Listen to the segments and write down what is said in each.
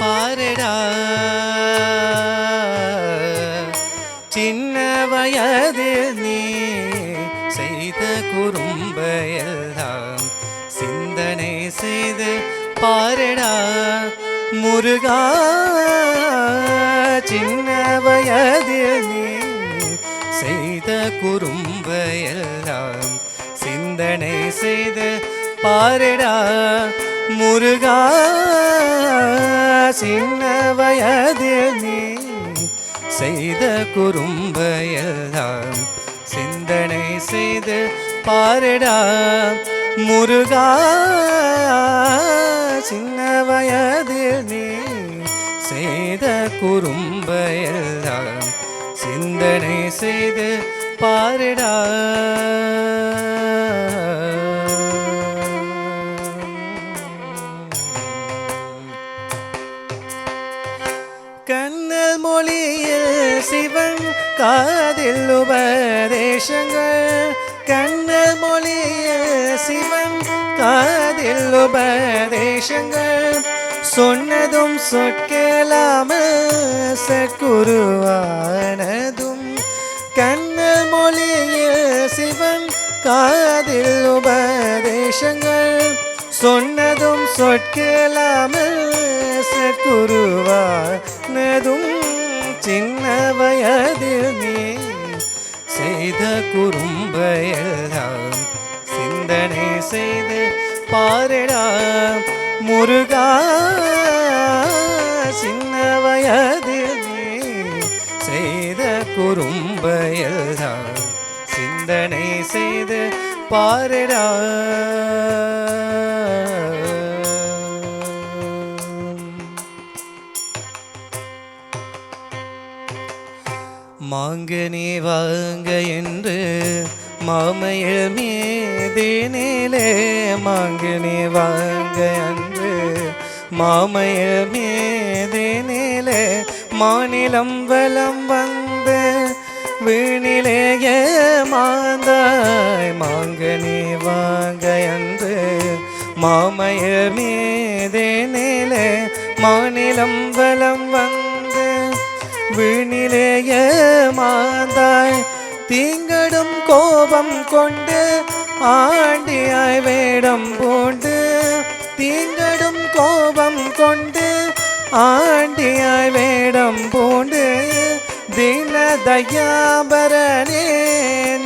பாரடா சின்ன வயதில் நீ செய்த குறும்பையெல்லாம் சிந்தனை செய்து பாரடா முருகா சின்ன வயதில் நீ செய்த குறும்பையெல்லாம் சிந்தனை செய்து பாரடா முருகா சின்ன வயதில் நீ செய்த குறும்பையெல்லாம் சிந்தனை செய்து பாரடா முருகா சின்ன வயதில் நீ செய்த குறும்பையெல்லாம் சிந்தனை செய்து பாரடா கண்ணல் மொழியில் சிவன் காதில் உபதேசங்கள் கண்ணல் மொழியில் சிவன் காதில் உபதேசங்கள் சொன்னதும் சொற்கேளாமல் சக்குருவானதும் கண்ணல் மொழியில் சிவன் காதில் உபதேசங்கள் சொன்னதும் சொற்கேளாமல் சக்குருவானதும் சின்ன வயதில் நீ செய்த குறும்பையெல்லாம் சிந்தனை செய்து பாரடா முருகா சின்ன வயதில் நீ செய்த குறும்பையெல்லாம் சிந்தனை செய்து பாரடா மாங்கனி வாங்க என்று மாமையில் மீதினிலே மாங்கனி வாங்க என்று மாமையில் மீதினிலே மாநிலம் வலம் வந்து வீணிலேயே மாந்தாய் மாங்கனி வாங்க என்று மாமையில் மீதினிலே மாநிலம் வலம் வந்து வீணிலேயே மாந்தாய் தீங்கடும் கோபம் கொண்டு ஆண்டியாய் வேடம் பூண்டு தீங்கடும் கோபம் கொண்டு ஆண்டியாய் வேடம் பூண்டு தீன தயாபரனே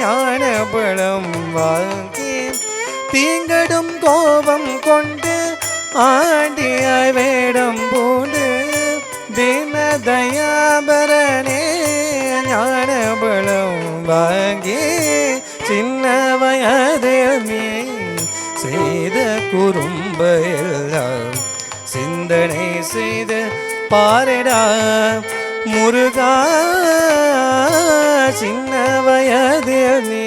ஞானபலம் வாங்கி தீங்கடும் கோபம் கொண்டு ஆண்டியாய் வேடம் பூண்டு தீன தயாபரனே ஞானபலம் வாங்கி சின்ன வயதில் நீ செய்த குறும்பையெல்லாம் சிந்தனை செய்து பாரடா முருகா சின்ன வயதில் நீ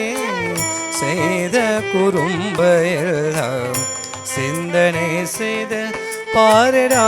செய்த குறும்பையெல்லாம் சிந்தனை செய்து பாரடா